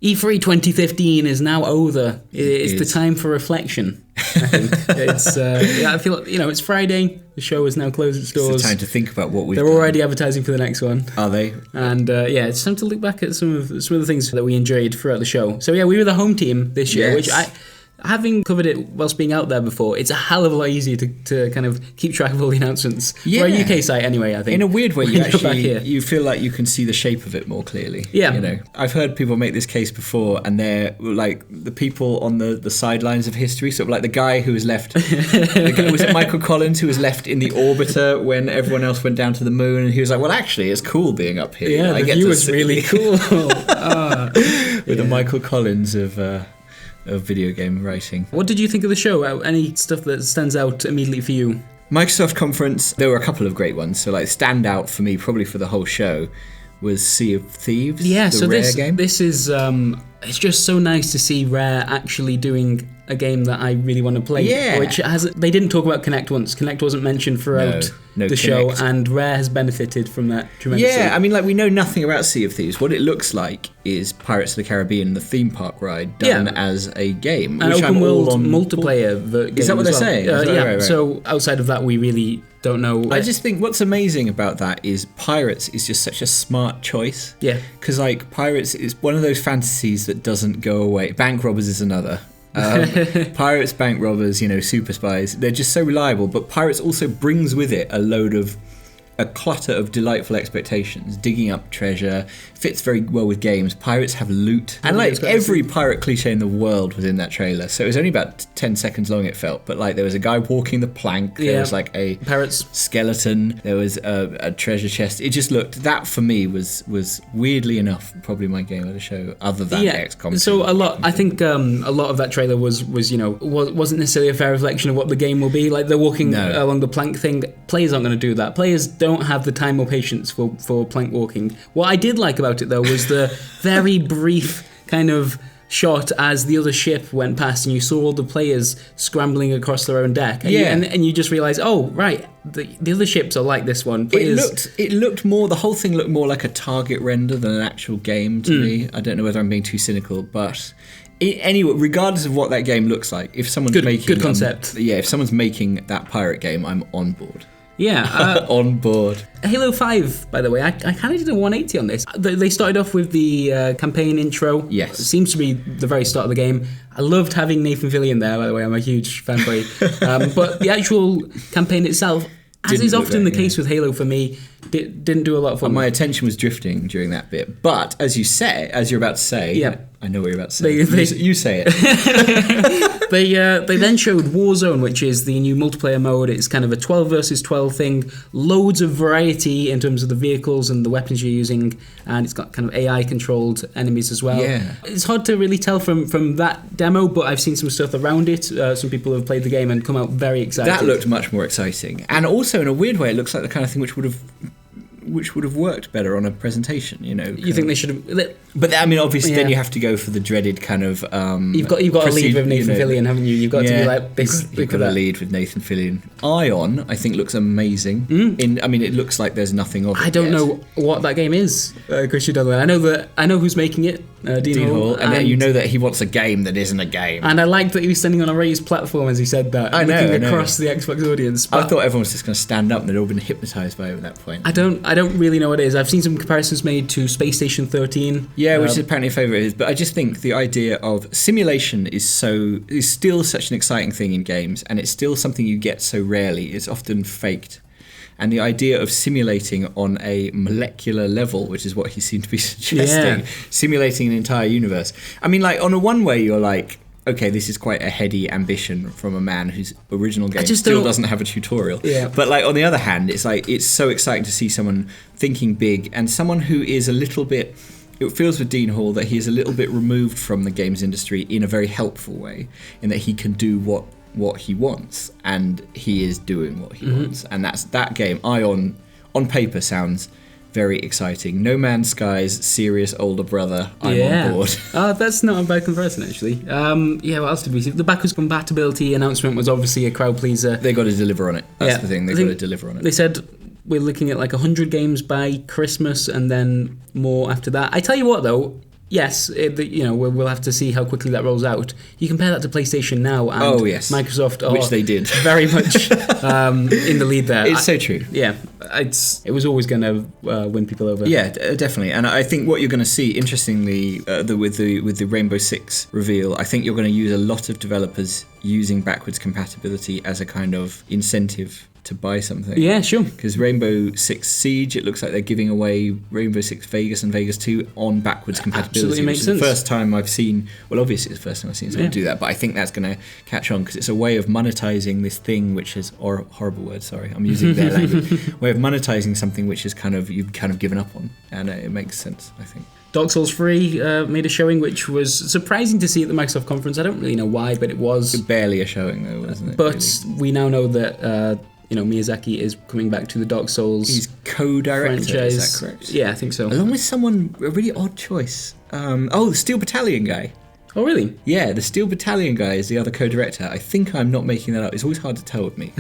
E3 2015 is now over. It's the time for reflection, I think. It's, I feel like, it's Friday. The show is now closed its doors. It's the time to think about what we've done. They're already advertising for the next one. Are they? And it's time to look back at some of the things that we enjoyed throughout the show. So we were the home team this year, which having covered it whilst being out there before, it's a hell of a lot easier to kind of keep track of all the announcements. For a UK site anyway, I think. In a weird way, you feel like you can see the shape of it more clearly. Yeah. I've heard people make this case before, and they're like the people on the sidelines of history, sort of like the guy who was left, was it Michael Collins who was left in the orbiter when everyone else went down to the moon, and he was like, well, actually, it's cool being up here. Yeah, the view was really cool. With the Michael Collins of video game writing. What did you think of the show? Any stuff that stands out immediately for you? Microsoft conference, there were a couple of great ones. So like standout for me, probably for the whole show, was Sea of Thieves. Yeah, the Rare game. This is it's just so nice to see Rare actually doing a game that I really want to play. Yeah. Which they didn't talk about Kinect once. Kinect wasn't mentioned throughout the Kinect. show, and Rare has benefited from that tremendously. Yeah, I mean, like, we know nothing about Sea of Thieves. What it looks like is Pirates of the Caribbean, the theme park ride, done as a game. An open world multiplayer game. Is that what they're saying? Right. So outside of that, we really don't know. I just think what's amazing about that is Pirates is just such a smart choice. Yeah. Because, like, Pirates is one of those fantasies that doesn't go away. Bank robbers is another. Pirates, bank robbers, super spies, they're just so reliable, but Pirates also brings with it a clutter of delightful expectations. Digging up treasure fits very well with games. Pirates have loot, and like every pirate cliche in the world was in that trailer. So it was only about 10 seconds long, it felt, but like there was a guy walking the plank, there was like a pirate's skeleton, there was a treasure chest. It just looked, that for me was weirdly enough probably my game of the show, other than XCOM. So I think a lot of that trailer wasn't necessarily a fair reflection of what the game will be. Like they're walking along the plank thing. Players aren't going to do that. Players don't have the time or patience for plank walking. What I did like about it though was the very brief kind of shot as the other ship went past and you saw all the players scrambling across their own deck. And you just realised, oh right, the other ships are like this one. It looked more, the whole thing looked more like a target render than an actual game to me. I don't know whether I'm being too cynical, but anyway, regardless of what that game looks like, if someone's making good concept. if someone's making that pirate game, I'm on board. Yeah. On board. Halo 5, by the way, I kind of did a 180 on this. They started off with the campaign intro. Yes. It seems to be the very start of the game. I loved having Nathan Fillion there, by the way. I'm a huge fanboy. But the actual campaign itself, as is often the case with Halo for me, didn't do a lot for me. My attention was drifting during that bit. But as you're about to say, I know what you're about to say. You say it. They then showed Warzone, which is the new multiplayer mode. It's kind of a 12 versus 12 thing. Loads of variety in terms of the vehicles and the weapons you're using, and it's got kind of AI-controlled enemies as well. Yeah. It's hard to really tell from that demo, but I've seen some stuff around it. Some people have played the game and come out very excited. That looked much more exciting. And also, in a weird way, it looks like the kind of thing which would have worked better on a presentation, You think they should have? But I mean, obviously, then you have to go for the dreaded kind of. You've got to lead with Nathan Fillion, haven't you? You've got to be like this. You've got to lead with Nathan Fillion. Ion, I think, looks amazing. It looks like there's nothing of it. I don't know what that game is, Christian Donlan. I know who's making it, Dean Hall, and you know that he wants a game that isn't a game. And I liked that he was standing on a raised platform as he said that, looking across the Xbox audience. I thought everyone was just going to stand up and they'd all been hypnotised by him at that point. I don't really know what it is. I've seen some comparisons made to Space Station 13. Yeah, which is apparently a favourite of his. But I just think the idea of simulation is still such an exciting thing in games, and it's still something you get so rarely. It's often faked. And the idea of simulating on a molecular level, which is what he seemed to be suggesting, simulating an entire universe. I mean, like, on a one way, you're like, okay, this is quite a heady ambition from a man whose original game still doesn't have a tutorial. Yeah. But like on the other hand, it's like it's so exciting to see someone thinking big and someone who is a little bit. It feels with Dean Hall that he is a little bit removed from the games industry in a very helpful way, in that he can do what he wants, and he is doing what he wants, and that game. Ion on paper sounds very exciting. No Man's Sky's serious older brother. I'm on board. That's not a bad comparison, actually. What else did we see? The backwards compatibility announcement was obviously a crowd pleaser. They got to deliver on it. That's the thing. They got to deliver on it. They said we're looking at like 100 games by Christmas and then more after that. I tell you what, though, yes, we'll have to see how quickly that rolls out. You compare that to PlayStation Now, and Microsoft, which they did very much in the lead there. It's so true. Yeah, it was always going to win people over. Yeah, definitely. And I think what you're going to see, interestingly, with the Rainbow Six reveal, I think you're going to use a lot of developers using backwards compatibility as a kind of incentive to buy something. Yeah, sure. Because Rainbow Six Siege, it looks like they're giving away Rainbow Six Vegas and Vegas 2 on backwards compatibility. Absolutely makes sense. The first time I've seen, well, obviously it's the first time I've seen someone do that, but I think that's going to catch on because it's a way of monetizing this thing which is, or horrible word, sorry, I'm using their language, way of monetizing something which is you've kind of given up on, and it makes sense, I think. Dark Souls 3 made a showing, which was surprising to see at the Microsoft conference. I don't really know why, but it was. Barely a showing, though, wasn't it? But really? We now know that Miyazaki is coming back to the Dark Souls. He's co-director, franchise. Is that correct? Yeah, I think so. Along with someone, a really odd choice. The Steel Battalion guy. Oh, really? Yeah, the Steel Battalion guy is the other co-director. I think I'm not making that up. It's always hard to tell with me.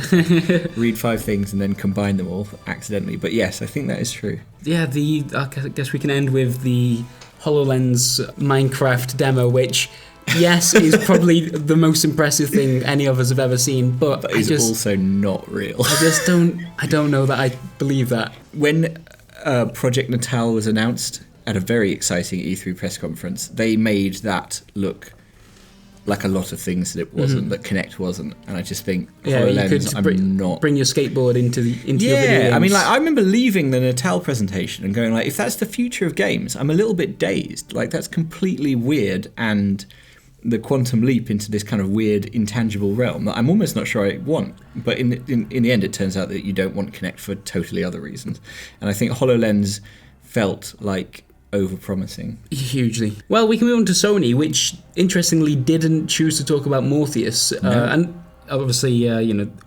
Read 5 things and then combine them all accidentally. But yes, I think that is true. Yeah, I guess we can end with the HoloLens Minecraft demo, which, yes, is probably the most impressive thing any of us have ever seen, but it's also not real. I don't know that I believe that. When Project Natal was announced at a very exciting E3 press conference, they made that look like a lot of things that it wasn't, that Kinect wasn't, and I just think HoloLens, I'm not... Bring your skateboard into your video games. Yeah, I mean, I remember leaving the Natal presentation and going, if that's the future of games, I'm a little bit dazed. That's completely weird, and the quantum leap into this kind of weird, intangible realm that I'm almost not sure I want. But in the end, it turns out that you don't want Kinect for totally other reasons. And I think HoloLens felt like over-promising. Hugely. Well, we can move on to Sony, which interestingly didn't choose to talk about Morpheus. No. And obviously,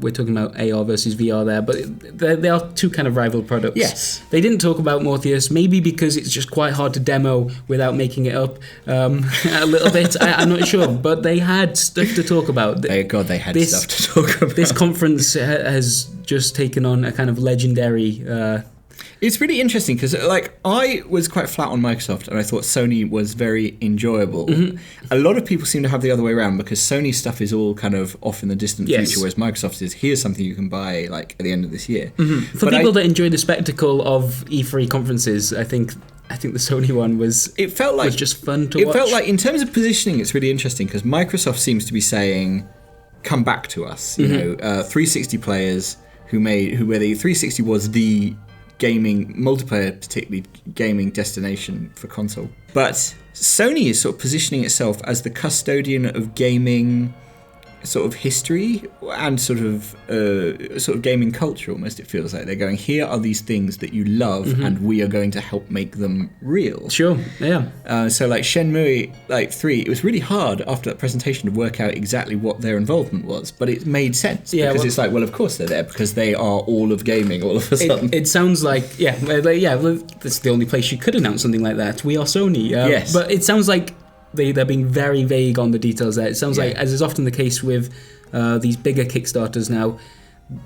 we're talking about AR versus VR there, but they are two kind of rival products. Yes. They didn't talk about Morpheus, maybe because it's just quite hard to demo without making it up a little bit. I'm not sure, but they had stuff to talk about. They had stuff to talk about. This conference has just taken on a kind of legendary... It's really interesting because, I was quite flat on Microsoft and I thought Sony was very enjoyable. Mm-hmm. A lot of people seem to have the other way around because Sony stuff is all kind of off in the distant future, whereas Microsoft is, here's something you can buy, at the end of this year. Mm-hmm. For people that enjoy the spectacle of E3 conferences, I think the Sony one was... It felt like... was just fun to watch. It felt like, in terms of positioning, it's really interesting because Microsoft seems to be saying, come back to us. 360 players where the 360 was the gaming, multiplayer particularly, gaming destination for console. But Sony is sort of positioning itself as the custodian of gaming sort of history and sort of gaming culture almost. It feels like they're going, here are these things that you love and we are going to help make them real. Sure, yeah. So Shenmue 3, it was really hard after that presentation to work out exactly what their involvement was, but it made sense because it's of course they're there because they are all of gaming all of a sudden. It sounds like, that's the only place you could announce something like that. We are Sony. Yes. But it sounds like they're being very vague on the details there. It sounds like, as is often the case with these bigger Kickstarters now,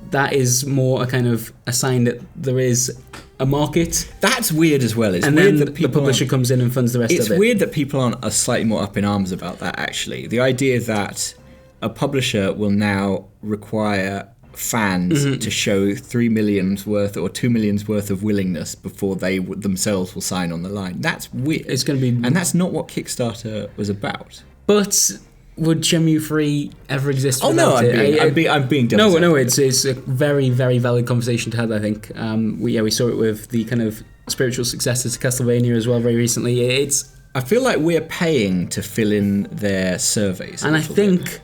that is more a kind of a sign that there is a market. That's weird as well. It's and weird then that the publisher comes in and funds the rest of it. It's weird that people are slightly more up in arms about that, actually. The idea that a publisher will now require fans to show 3 million's worth or 2 million's worth of willingness before they themselves will sign on the line. That's weird. It's going to be... And that's not what Kickstarter was about. But would Shenmue 3 ever exist without it? I'm being devil's advocate. It's a very, very valid conversation to have, I think. We saw it with the kind of spiritual successors to Castlevania as well very recently. I feel like we're paying to fill in their surveys. And I think...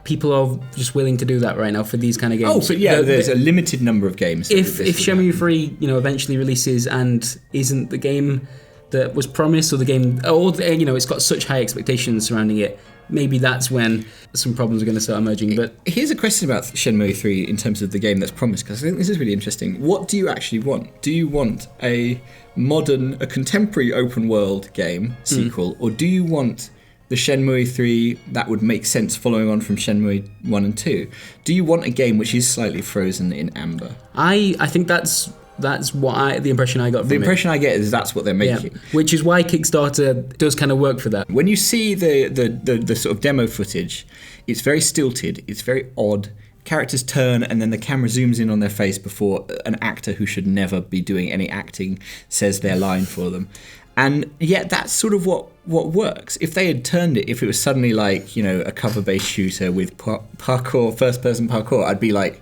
people are just willing to do that right now for these kind of games. Oh, but there's a limited number of games. If Shenmue 3, eventually releases and isn't the game that was promised, or the game, it's got such high expectations surrounding it, maybe that's when some problems are going to start emerging. But here's a question about Shenmue 3 in terms of the game that's promised, because I think this is really interesting. What do you actually want? Do you want a contemporary open world game sequel, or do you want the Shenmue 3 that would make sense following on from Shenmue 1 and 2? Do you want a game which is slightly frozen in amber? I think that's That's the impression I got from it. The impression I get is that's what they're making. Yeah. Which is why Kickstarter does kind of work for that. When you see the sort of demo footage, it's very stilted, it's very odd. Characters turn and then the camera zooms in on their face before an actor who should never be doing any acting says their line for them. And yet that's sort of what works. If they had turned it, if it was suddenly like, a cover-based shooter with parkour, first-person parkour, I'd be like,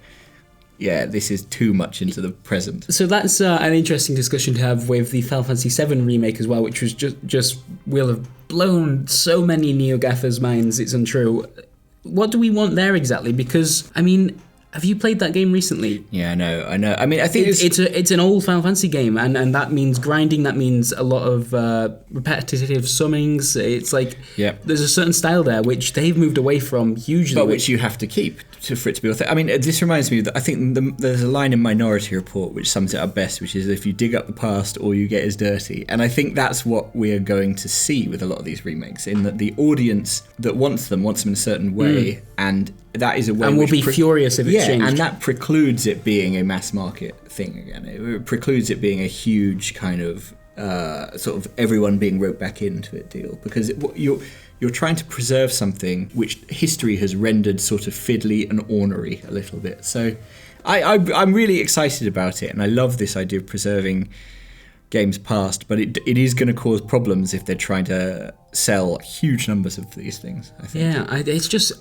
yeah, this is too much into the present. So that's an interesting discussion to have with the Final Fantasy VII remake as well, which was just will have blown so many NeoGAFers' minds, it's untrue. What do we want there exactly? Because, I mean, have you played that game recently? Yeah, I know. I mean, I think it's an old Final Fantasy game, and that means grinding, that means a lot of repetitive summings. It's like, there's a certain style there which they've moved away from hugely. But which you have to keep for it to be authentic. I mean, this reminds me that I think there's a line in Minority Report which sums it up best, which is if you dig up the past, all you get is dirty. And I think that's what we are going to see with a lot of these remakes, in that the audience that wants them in a certain way, and that is a way and will be furious if it's changed. And that precludes it being a mass market thing again. It precludes it being a huge kind of sort of everyone being roped back into it deal, because you're trying to preserve something which history has rendered sort of fiddly and ornery a little bit. So I'm really excited about it, and I love this idea of preserving games past, but it is going to cause problems if they're trying to sell huge numbers of these things, I think. Yeah, it's just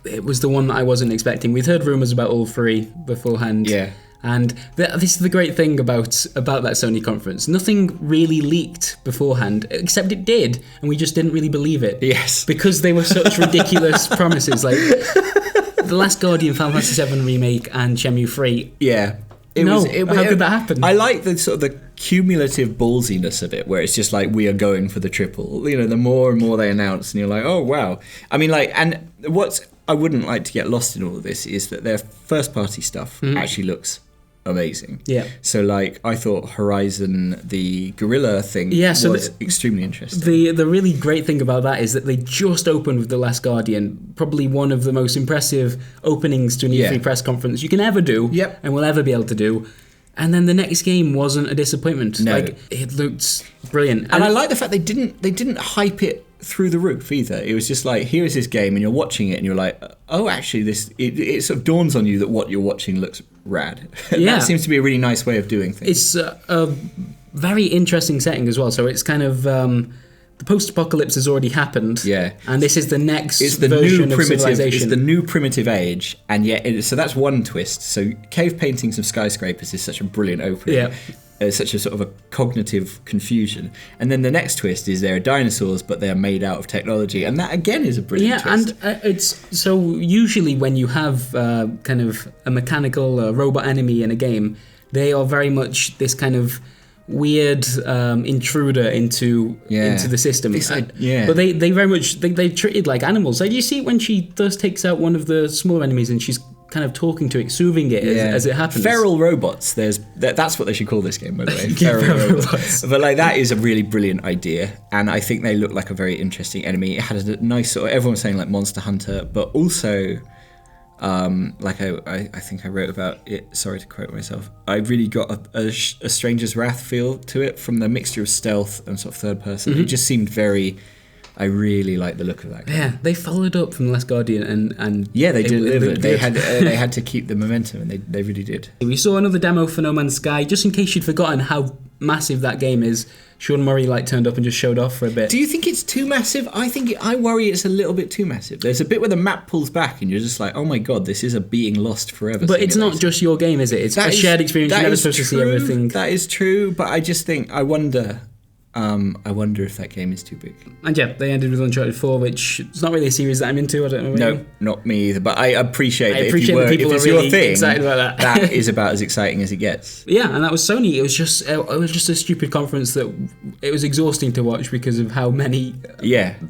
it was the one that I wasn't expecting. We'd heard rumours about all three beforehand. Yeah. And this is the great thing about that Sony conference. Nothing really leaked beforehand, except it did, and we just didn't really believe it. Yes. Because they were such ridiculous promises. Like, The Last Guardian, Final Fantasy VII Remake, and Shenmue 3. Yeah. How could that happen? I like the sort of the cumulative ballsiness of it, where it's just like, we are going for the triple. The more and more they announce, and you're like, oh, wow. I mean, and what I wouldn't like to get lost in all of this is that their first-party stuff actually looks amazing. Yeah. So I thought Horizon, the Guerrilla thing, was extremely interesting. The really great thing about that is that they just opened with The Last Guardian, probably one of the most impressive openings to an E3 press conference you can ever do, and will ever be able to do. And then the next game wasn't a disappointment. No. It looked brilliant. And I like the fact they didn't hype it through the roof either. It was just like, here is this game, and you're watching it, and you're like, oh, actually, it sort of dawns on you that what you're watching looks rad. Yeah. That seems to be a really nice way of doing things. It's a very interesting setting as well. So it's kind of the post-apocalypse has already happened. Yeah. And this is the next version of civilization. It's the new primitive age, and yet so that's one twist. So cave paintings of skyscrapers is such a brilliant opening. Yeah. Such a sort of a cognitive confusion. And then the next twist is there are dinosaurs, but they're made out of technology. And that, again, is a brilliant twist. And it's so usually when you have kind of a mechanical robot enemy in a game, they are very much this kind of weird intruder into the system. But they very much, they treated like animals. Like, you see when she first takes out one of the smaller enemies and she's kind of talking to it, soothing it as it happens. Feral robots. That's what they should call this game, by the way. Feral robots. But that is a really brilliant idea, and I think they look like a very interesting enemy. It had a nice sort of, everyone was saying like Monster Hunter, but also I think I wrote about it. Sorry to quote myself. I really got a Stranger's Wrath feel to it, from the mixture of stealth and sort of third person. It just seemed very. I really like the look of that game. Yeah, they followed up from The Last Guardian and they delivered. They had to keep the momentum, and they really did. We saw another demo for No Man's Sky. Just in case you'd forgotten how massive that game is, Sean Murray turned up and just showed off for a bit. Do you think it's too massive? I worry it's a little bit too massive. There's a bit where the map pulls back and you're just like, oh my god, this is a being lost forever. But it's not just your game, is it? It's a shared experience. You're never supposed to see everything. That is true, but I just think, I wonder if that game is too big. And they ended with Uncharted 4, which is not really a series that I'm into. I don't know. No, not me either. But I appreciate that. If it's really your thing, excited about that. That is about as exciting as it gets. Yeah, and that was Sony. It was just a stupid conference that it was exhausting to watch because of how many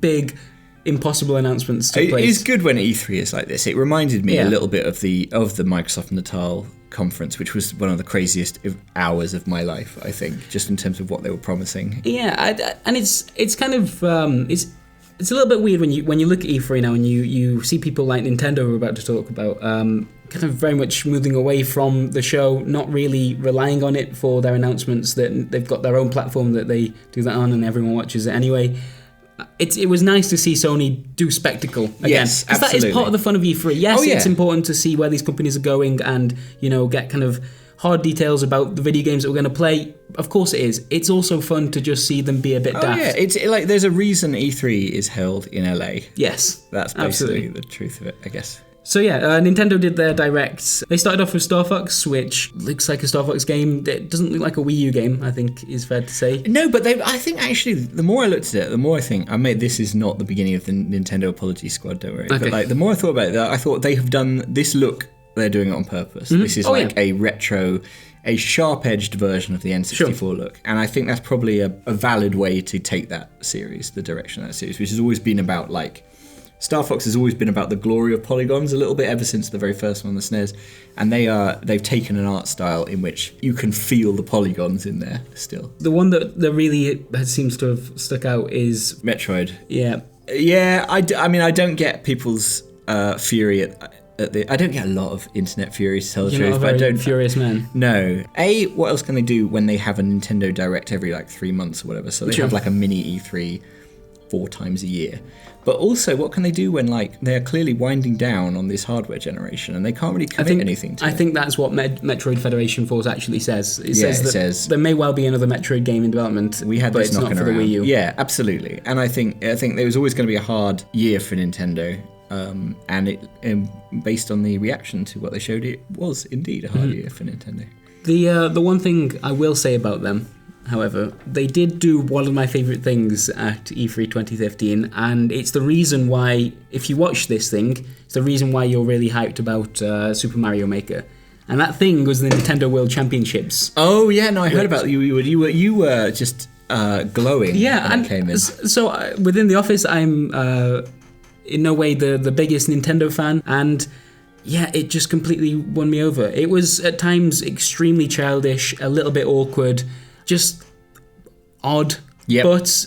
big, impossible announcements took place. It is good when E3 is like this. It reminded me a little bit of the Microsoft Natal conference, which was one of the craziest hours of my life, I think, just in terms of what they were promising. Yeah, and it's kind of it's It's a little bit weird when you look at E3 now and you see people like Nintendo who are about to talk about kind of very much moving away from the show, not really relying on it for their announcements, that they've got their own platform that they do that on and everyone watches it anyway. It was nice to see Sony do spectacle again. Yes, because that is part of the fun of E3. Yes, it's important to see where these companies are going and, get kind of hard details about the video games that we're going to play. Of course it is. It's also fun to just see them be a bit daft. Yeah, it's like there's a reason E3 is held in LA. Yes. That's basically the truth of it, I guess. So Nintendo did their Directs. They started off with Star Fox, which looks like a Star Fox game. It doesn't look like a Wii U game, I think is fair to say. No, but I think actually, the more I looked at it, the more I think, this is not the beginning of the Nintendo apology squad, don't worry. Okay. But the more I thought about it, I thought they have done this look, they're doing it on purpose. Mm-hmm. This is a retro, a sharp-edged version of the N64 look. And I think that's probably a valid way to take that series, the direction of that series, which has always been about Star Fox has always been about the glory of polygons a little bit ever since the very first one on the SNES, and they've taken an art style in which you can feel the polygons in there still. The one that really seems to have stuck out is Metroid. Yeah. Yeah, I don't get people's fury at the. I don't get a lot of internet fury, to tell the truth, but I don't. Furious man. No. What else can they do when they have a Nintendo Direct every 3 months or whatever? So they have a mini E3 4 times a year. But also, what can they do when they are clearly winding down on this hardware generation and they can't really commit anything to it? I think that's what Metroid Federation Force actually says. It says there may well be another Metroid game in development, but it's not for the Wii U. Yeah, absolutely. And I think there was always going to be a hard year for Nintendo, and it based on the reaction to what they showed, it was indeed a hard year for Nintendo. The one thing I will say about them, however, they did do one of my favourite things at E3 2015, and it's the reason why, if you watch this thing, it's the reason why you're really hyped about Super Mario Maker. And that thing was the Nintendo World Championships. Oh yeah, no, I heard about you. You were just glowing when it came in. So within the office, I'm in no way the biggest Nintendo fan, and yeah, it just completely won me over. It was at times extremely childish, a little bit awkward, just odd, but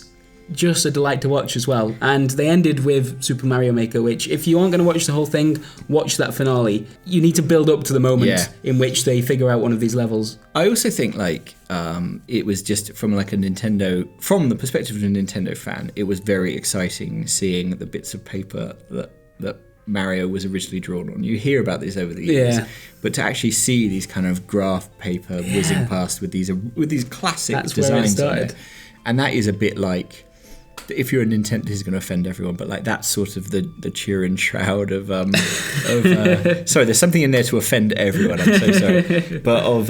just a delight to watch as well. And they ended with Super Mario Maker, which, if you aren't going to watch the whole thing, watch that finale. You need to build up to the moment in which they figure out one of these levels. I also think it was just from the perspective of a Nintendo fan, it was very exciting seeing the bits of paper that Mario was originally drawn on. You hear about this over the years, but to actually see these kind of graph paper whizzing past with these classic designs on it, and that is a bit like, if you're a Nintendo, this is going to offend everyone, but that's sort of the Turin shroud of sorry, there's something in there to offend everyone. I'm so sorry, but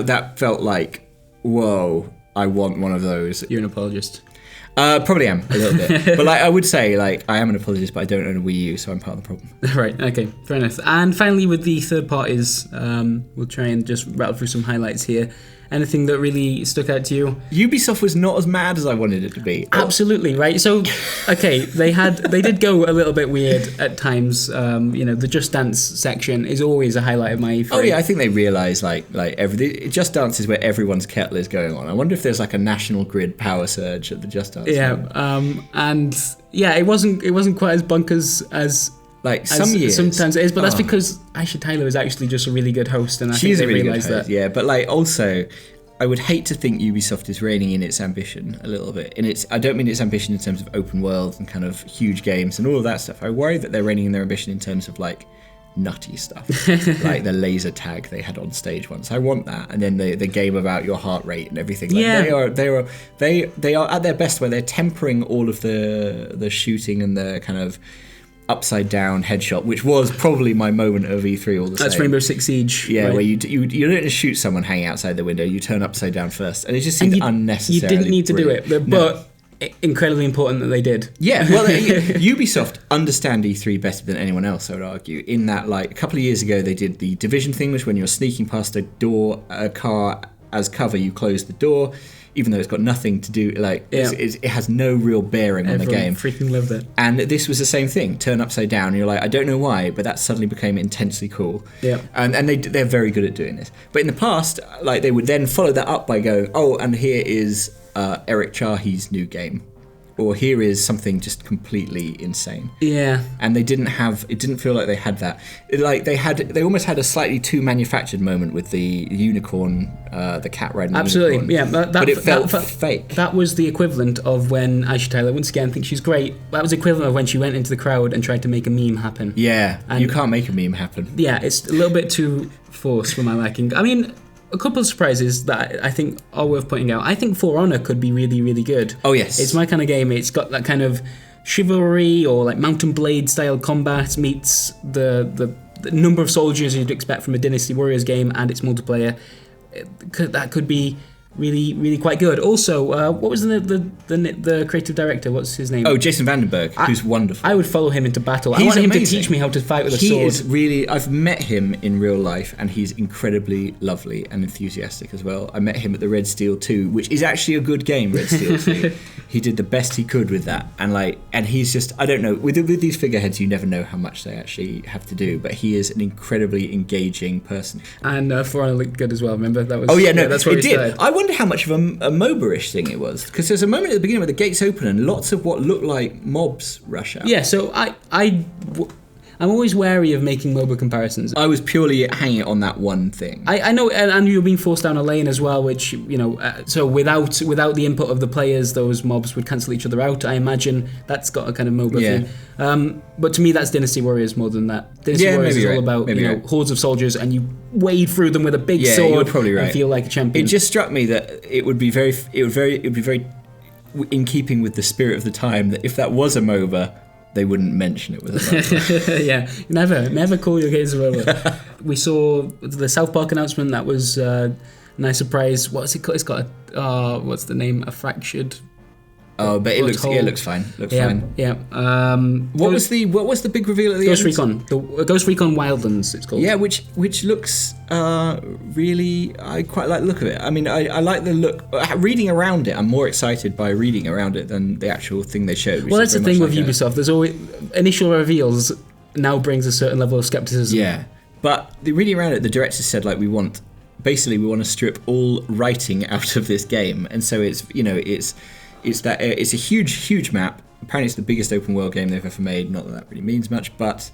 that felt like, whoa, I want one of those. You're an apologist. Probably am, a little bit. But I would say, I am an apologist, but I don't own a Wii U, so I'm part of the problem. Right, okay, fair enough. And finally, with the third parties, we'll try and just rattle through some highlights here. Anything that really stuck out to you? Ubisoft was not as mad as I wanted it to be. Absolutely, right? So, okay, they did go a little bit weird at times. The Just Dance section is always a highlight of my E3. Oh yeah, I think they realise Just Dance is where everyone's kettle is going on. I wonder if there's a national grid power surge at the Just Dance. Yeah, it wasn't quite as bonkers as some years. Sometimes it is, but that's because Aisha Tyler is actually just a really good host, and I think they realise that. Yeah, but also, I would hate to think Ubisoft is reining in its ambition a little bit. And I don't mean its ambition in terms of open world and kind of huge games and all of that stuff. I worry that they're reining in their ambition in terms of nutty stuff, like the laser tag they had on stage once. I want that, and then the game about your heart rate and everything. They are at their best where they're tempering all of the shooting and the kind of upside down headshot, which was probably my moment of E3 all the same. That's Rainbow Six Siege. Yeah, right? Where you don't just shoot someone hanging outside the window, you turn upside down first. And it just seemed unnecessary. You didn't need to do it, but incredibly important that they did. Yeah, well, Ubisoft understand E3 better than anyone else, I would argue, in that a couple of years ago they did the Division thing, which when you're sneaking past a car as cover, you close the door. Even though it's got nothing to do, it has no real bearing on the game. Freaking loved it. And this was the same thing, turn upside down, and you're I don't know why, but that suddenly became intensely cool. Yeah. And they're very good at doing this. But in the past, they would then follow that up by going, oh, and here is Eric Chahi's new game, or here is something just completely insane. Yeah. And it didn't feel like they had that. They almost had a slightly too manufactured moment with the unicorn, the cat riding the Absolutely, unicorn. But it felt fake. That was the equivalent of when Aisha Tyler, once again, I think she's great. That was the equivalent of when she went into the crowd and tried to make a meme happen. Yeah, and you can't make a meme happen. Yeah, it's a little bit too forced for my liking. I mean, a couple of surprises that I think are worth pointing out. I think For Honor could be really, really good. Oh, yes. It's my kind of game. It's got that kind of chivalry or like Mountain Blade style combat meets the number of soldiers you'd expect from a Dynasty Warriors game, and its multiplayer. That could be really, really quite good. Also, what was the creative director? What's his name? Oh, Jason Vandenberg, who's wonderful. I would follow him into battle. He's I want him amazing. to teach me how to fight with a He sword. is really... I've met him in real life, and he's incredibly lovely and enthusiastic as well. I met him at the Red Steel 2, which is actually a good game, Red Steel 2. He did the best he could with that. And he's just... I don't know. With these figureheads, you never know how much they actually have to do, but he is an incredibly engaging person. And For Honor looked good as well, remember? That was, that's where it did. Started. I wonder how much of a MOBA-ish thing it was, because there's a moment at the beginning where the gates open and lots of what look like mobs rush out. Yeah, so I'm always wary of making MOBA comparisons. I was purely hanging it on that one thing. I know, and you're being forced down a lane as well, which, so without the input of the players, those mobs would cancel each other out. I imagine that's got a kind of MOBA theme. But to me, that's Dynasty Warriors more than that. Dynasty Warriors is all about hordes of soldiers, and you wade through them with a big sword you're probably right. and feel like a champion. It just struck me that it would be very in keeping with the spirit of the time that if that was a MOBA, they wouldn't mention it with a MOBA. Yeah, never call your games a MOBA. We saw the South Park announcement. That was a nice surprise. What's it called? It's got what's the name? A fractured. Oh, but it looks fine. Fine. Yeah. What was the big reveal at the Ghost end? Recon. The Ghost Recon Wildlands, it's called. Yeah, which looks really. I quite like the look of it. I mean, I like the look. Reading around it, I'm more excited by reading around it than the actual thing they showed. Well, that's the thing with Ubisoft. There's always initial reveals now brings a certain level of skepticism. Yeah, but the reading around it, the director said we want to strip all writing out of this game, and so it's a huge map. Apparently, it's the biggest open world game they've ever made. Not that really means much, but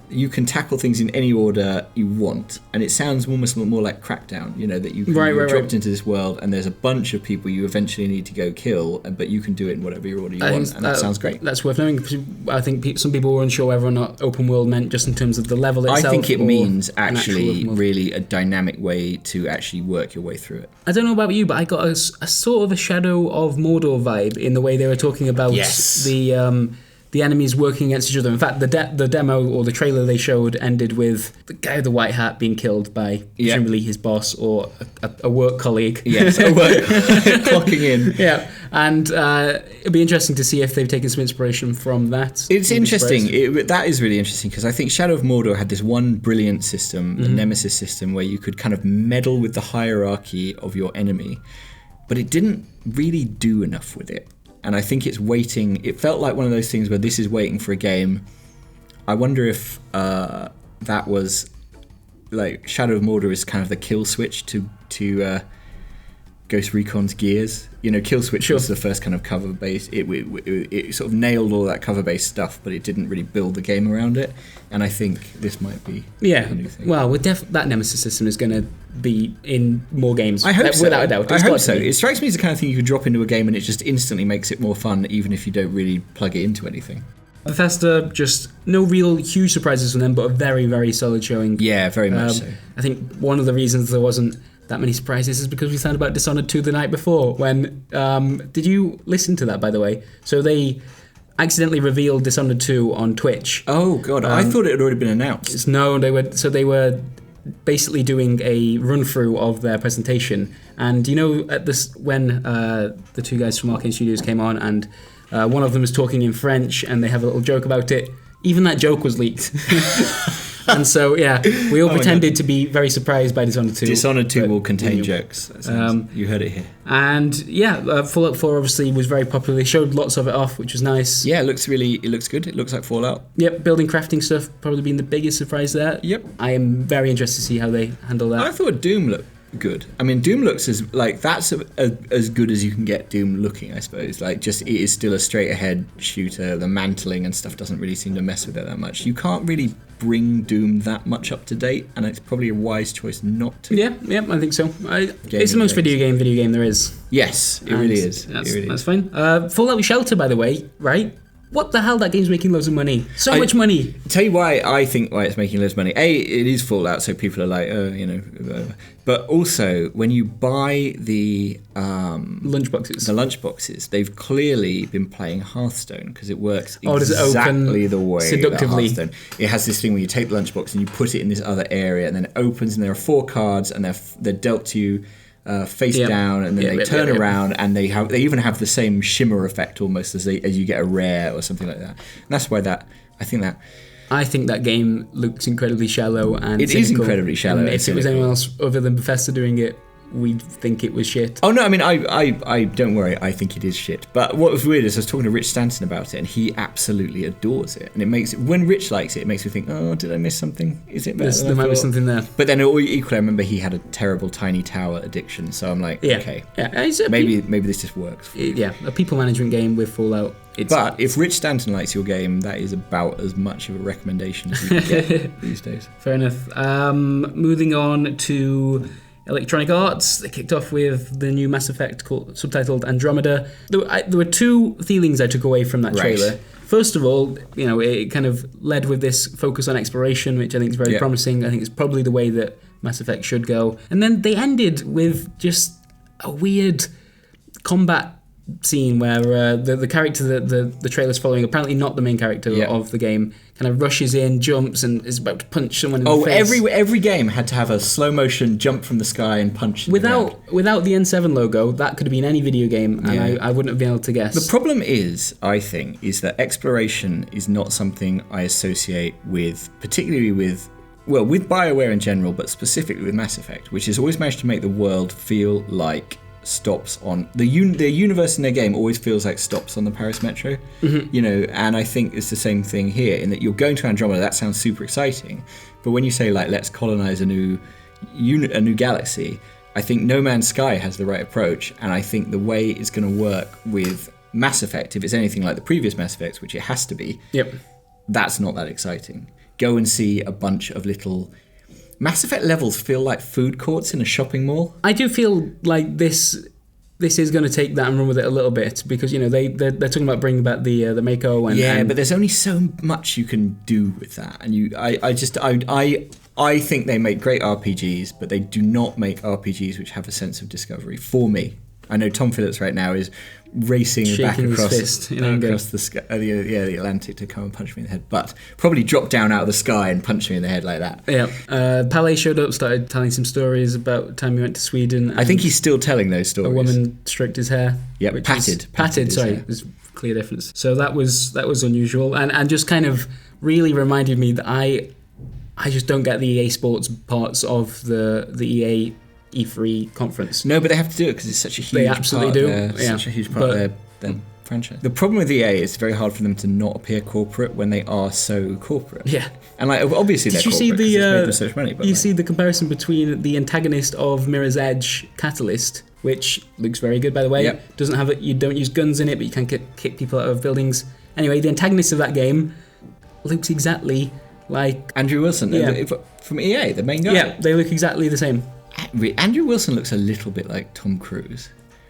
you can tackle things in any order you want, and it sounds almost more like Crackdown. That you're dropped into this world, and there's a bunch of people you eventually need to go kill, but you can do it in whatever order you want, and that sounds great. That's worth knowing. I think some people were unsure whether or not open world meant just in terms of the level itself. I think it means actually really a dynamic way to actually work your way through it. I don't know about you, but I got a sort of a Shadow of Mordor vibe in the way they were talking about the enemies working against each other. In fact, the demo or the trailer they showed ended with the guy with the white hat being killed by presumably his boss or a work colleague. Yes, a work clocking in. Yeah, and it'd be interesting to see if they've taken some inspiration from that. It's interesting. That is really interesting because I think Shadow of Mordor had this one brilliant system, the Nemesis system, where you could kind of meddle with the hierarchy of your enemy, but it didn't really do enough with it. And I think it's waiting. It felt like one of those things where this is waiting for a game. I wonder if that was like Shadow of Mordor is kind of the kill switch to Ghost Recon's Gears. Kill Switch was the first kind of cover base. It sort of nailed all that cover based stuff, but it didn't really build the game around it. And I think this might be a new thing. Well, that Nemesis system is going to be in more games. I hope so. Without a doubt. I hope so. It strikes me as the kind of thing you could drop into a game and it just instantly makes it more fun, even if you don't really plug it into anything. Bethesda, just no real huge surprises from them, but a very, very solid showing. Yeah, very much so. I think one of the reasons there wasn't that many surprises is because we found about Dishonored 2 the night before. When did you listen to that, by the way? So they accidentally revealed Dishonored 2 on Twitch. Oh god, I thought it had already been announced. No, they were basically doing a run through of their presentation, and at this when the two guys from Arcane Studios came on, and one of them was talking in French, and they have a little joke about it. Even that joke was leaked. And so, we all pretended to be very surprised by Dishonored 2. Dishonored 2 will contain jokes. You heard it here. And Fallout 4 obviously was very popular. They showed lots of it off, which was nice. Yeah, it looks good. It looks like Fallout. Yep, building crafting stuff probably been the biggest surprise there. Yep. I am very interested to see how they handle that. I thought Doom looked good. I mean, Doom looks that's as good as you can get Doom looking, I suppose. Like, just it is still a straight ahead shooter. The mantling and stuff doesn't really seem to mess with it that much. You can't really bring Doom that much up to date, and it's probably a wise choice not to. Yeah, I think so. It's the most video game there is. Yes, it really is. That's fine. Fallout Shelter, by the way, right? What the hell? That game's making loads of money. So much money. Tell you why it's making loads of money. It is Fallout, so people are like, But also, when you buy the lunchboxes, they've clearly been playing Hearthstone because it works exactly the way seductively. Hearthstone. It has this thing where you take the lunchbox and you put it in this other area, and then it opens, and there are 4 cards, and they're dealt to you. Face down, and then they turn around, and they even have the same shimmer effect almost as you get a rare or something like that. And that's why I think that game looks incredibly shallow and it is incredibly shallow. And if it was anyone else other than Bethesda doing it, we'd think it was shit. Oh no, I mean I don't worry, I think it is shit. But what was weird is I was talking to Rich Stanton about it, and he absolutely adores it. And it makes when Rich likes it, it makes me think, oh, did I miss something? Is it better? There might be something there. But then equally, I remember he had a terrible Tiny Tower addiction, so I'm like, okay, maybe this just works. A people management game with Fallout. But if Rich Stanton likes your game, that is about as much of a recommendation as you can get these days. Fair enough. Moving on to Electronic Arts, they kicked off with the new Mass Effect subtitled Andromeda. There were 2 feelings I took away from that trailer. First of all, it kind of led with this focus on exploration, which I think is very promising. I think it's probably the way that Mass Effect should go. And then they ended with just a weird combat scene where the character that the trailer's following, apparently not the main character of the game, kind of rushes in, jumps, and is about to punch someone in the face. Every game had to have a slow motion jump from the sky and punch. Without the N7 logo, that could have been any video game, and I wouldn't have been able to guess. The problem is, I think, is that exploration is not something I associate with, particularly with BioWare in general, but specifically with Mass Effect, which has always managed to make the world feel like stops on their universe in their game always feels like stops on the Paris Metro, and I think it's the same thing here in that you're going to Andromeda. That sounds super exciting, but when you say like let's colonize a new galaxy, I think No Man's Sky has the right approach, and I think the way it's going to work with Mass Effect, if it's anything like the previous Mass Effects, which it has to be, that's not that exciting. Go and see a bunch of little Mass Effect levels feel like food courts in a shopping mall. I do feel like this is going to take that and run with it a little bit, because they're talking about bringing back the Mako and but there's only so much you can do with that, and I think they make great RPGs, but they do not make RPGs which have a sense of discovery for me. I know Tom Phillips right now is racing back across the Atlantic to come and punch me in the head, but probably drop down out of the sky and punch me in the head like that. Palais showed up, started telling some stories about the time he went to Sweden. I think he's still telling those stories. A woman stroked his hair. Patted. Sorry, there's a clear difference. So that was unusual, and just kind of really reminded me that I just don't get the EA Sports parts of the EA E3 conference. No, but they have to do it because it's such a huge part of their franchise. The problem with EA is it's very hard for them to not appear corporate when they are so corporate. Yeah. And obviously they're corporate because it's made them so much money. But see the comparison between the antagonist of Mirror's Edge, Catalyst, which looks very good by the way. Doesn't have you don't use guns in it, but you can kick people out of buildings. Anyway, the antagonist of that game looks exactly like Andrew Wilson from EA, the main guy. Yeah, they look exactly the same. Andrew Wilson looks a little bit like Tom Cruise,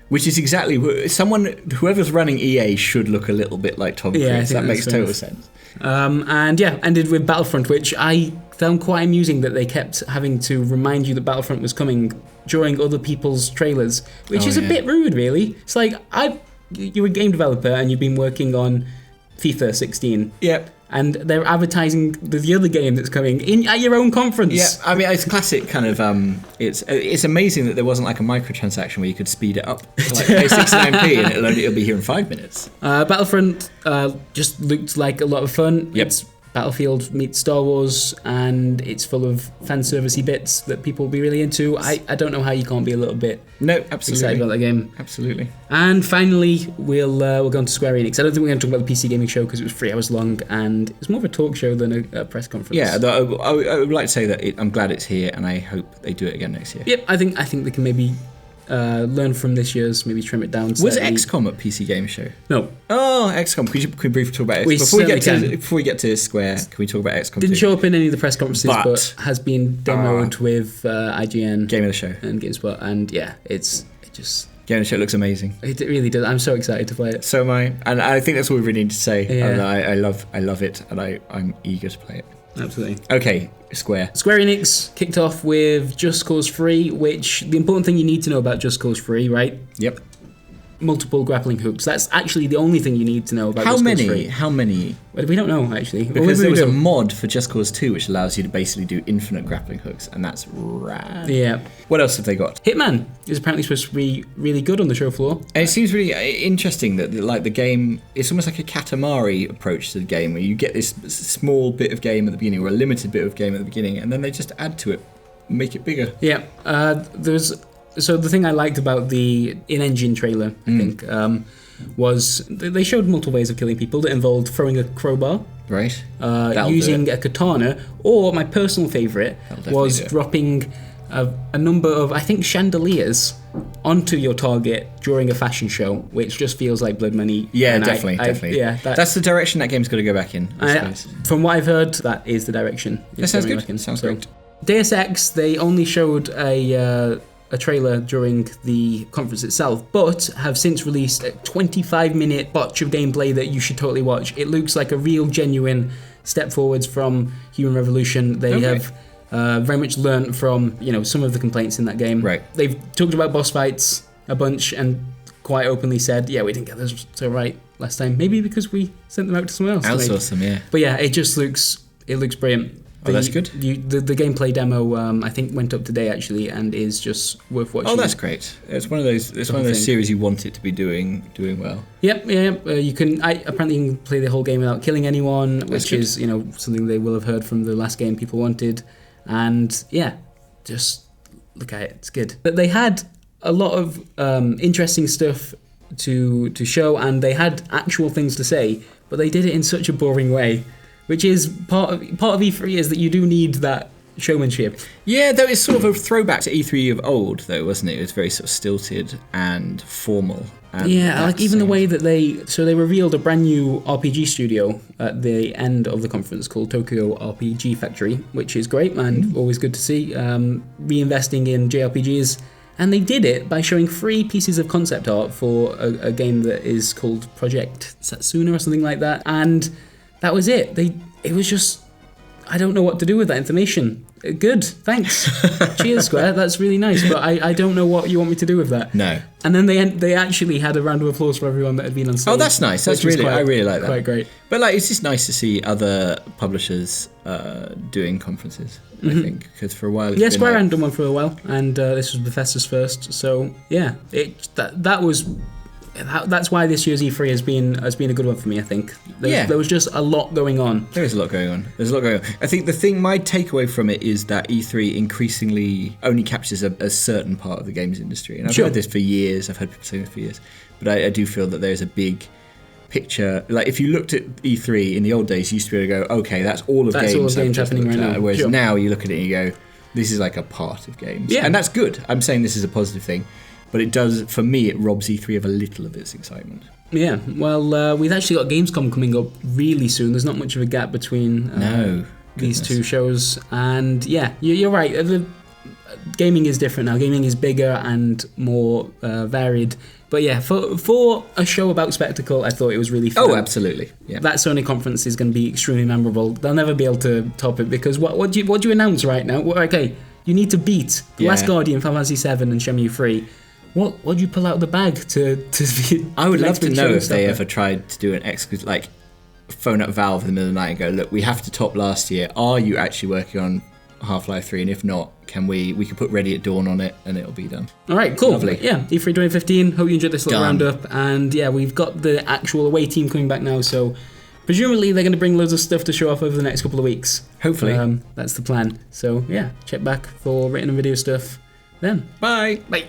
which is exactly whoever's running EA should look a little bit like Tom Cruise. That makes total sense. Ended with Battlefront, which I found quite amusing that they kept having to remind you that Battlefront was coming during other people's trailers, which is a bit rude, really. It's like you're a game developer and you've been working on FIFA 16. Yep. And they're advertising the other game that's coming at your own conference. Yeah, I mean, it's classic kind of. It's amazing that there wasn't like a microtransaction where you could speed it up to like 69p and it'll be here in 5 minutes. Battlefront just looked like a lot of fun. Yep. It's Battlefield meets Star Wars, and it's full of fan servicey bits that people will be really into. I don't know how you can't be a little bit excited about that game. Absolutely. And finally, we'll go on to Square Enix. I don't think we're going to talk about the PC gaming show because it was 3 hours long, and it's more of a talk show than a press conference. Yeah, I would like to say that I'm glad it's here, and I hope they do it again next year. Yep, I think they can maybe learn from this year's, maybe trim it down slightly. Was XCOM at PC Game Show? No. Oh, XCOM. Can we briefly talk about it? Before we get to Square, can we talk about XCOM? Didn't show up in any of the press conferences, but has been demoed with IGN. Game of the Show. And GameSpot, and yeah, it just... Game of the Show looks amazing. It really does. I'm so excited to play it. So am I. And I think that's all we really need to say. Yeah. And I love it, and I'm eager to play it. Absolutely. Okay, Square Enix kicked off with Just Cause 3, which the important thing you need to know about Just Cause 3, right? Yep. Multiple grappling hooks. That's actually the only thing you need to know about Just Cause 3. How many? Well, we don't know, actually. Because there was a mod for Just Cause 2 which allows you to basically do infinite grappling hooks, and that's rad. Yeah. What else have they got? Hitman is apparently supposed to be really good on the show floor. And it seems really interesting that like the game, it's almost like a Katamari approach to the game, where you get this small bit of game at the beginning, or a limited bit of game at the beginning, and then they just add to it, make it bigger. Yeah. So the thing I liked about the in-engine trailer, I think, was they showed multiple ways of killing people that involved throwing a crowbar, right? Using a katana, or my personal favourite was dropping a number of, I think, chandeliers onto your target during a fashion show, which just feels like blood money. Yeah, definitely. Yeah, that's the direction that game's got to go back in. From what I've heard, that is the direction. That sounds good. Sounds great. Deus Ex, they only showed a trailer during the conference itself, but have since released a 25-minute batch of gameplay that you should totally watch. It looks like a real, genuine step forwards from Human Revolution. They have very much learned from some of the complaints in that game. Right. They've talked about boss fights a bunch and quite openly said, yeah, we didn't get those so right last time. Maybe because we sent them out to someone else. Outsource them, yeah. But yeah, it looks brilliant. That's good. The gameplay demo, I think, went up today actually, and is just worth watching. Oh, that's great. It's one of those. It's one of those series you want it to be doing well. Yep. You can. Apparently, you can play the whole game without killing anyone, which is something they will have heard from the last game people wanted. And yeah, just look at it. It's good. But they had a lot of interesting stuff to show, and they had actual things to say, but they did it in such a boring way. Which is part of E3 is that you do need that showmanship. Yeah, though it's sort of a throwback to E3 of old, though, wasn't it? It was very sort of stilted and formal. And like even the way that they revealed a brand new RPG studio at the end of the conference called Tokyo RPG Factory, which is great and always good to see. Reinvesting in JRPGs. And they did it by showing 3 pieces of concept art for a game that is called Project Satsuna or something like that. And that was it. It was just, I don't know what to do with that information. Good, thanks. Cheers, Square. That's really nice, but I don't know what you want me to do with that. No. And then they actually had a round of applause for everyone that had been on stage. Oh, that's nice. That's really, I really like that. Quite great. But it's just nice to see other publishers doing conferences. I think, because for a while Square hadn't done one for a while, and this was Bethesda's first. So yeah, that's why this year's E3 has been a good one for me, I think. There was just a lot going on. There is a lot going on. I think my takeaway from it is that E3 increasingly only captures a certain part of the games industry. And I've heard this for years. I've heard people saying this for years. But I do feel that there's a big picture. Like, if you looked at E3 in the old days, you used to be able to go, okay, that's all of games. That's all of games happening right now. Whereas now you look at it and you go, this is like a part of games. Yeah. And that's good. I'm saying this is a positive thing. But it does, for me, it robs E3 of a little of its excitement. Yeah, well, we've actually got Gamescom coming up really soon. There's not much of a gap between these two shows. And yeah, you're right. Gaming is different now. Gaming is bigger and more varied. But yeah, for a show about spectacle, I thought it was really fun. Oh, absolutely. Yeah. That Sony conference is going to be extremely memorable. They'll never be able to top it because what do you announce right now? Okay, you need to beat The Last Guardian, Final Fantasy VII, and Shenmue III. What do you pull out of the bag to be? I would love to know if they ever tried to do an exclusive, like phone up Valve in the middle of the night and go, look, we have to top last year. Are you actually working on Half-Life 3? And if not, can we could put Ready at Dawn on it and it'll be done. All right, cool. Lovely. Yeah, E3 2015. Hope you enjoyed this little roundup. And yeah, we've got the actual away team coming back now, so presumably they're going to bring loads of stuff to show off over the next couple of weeks. Hopefully. That's the plan. So yeah, check back for written and video stuff then. Bye. Bye.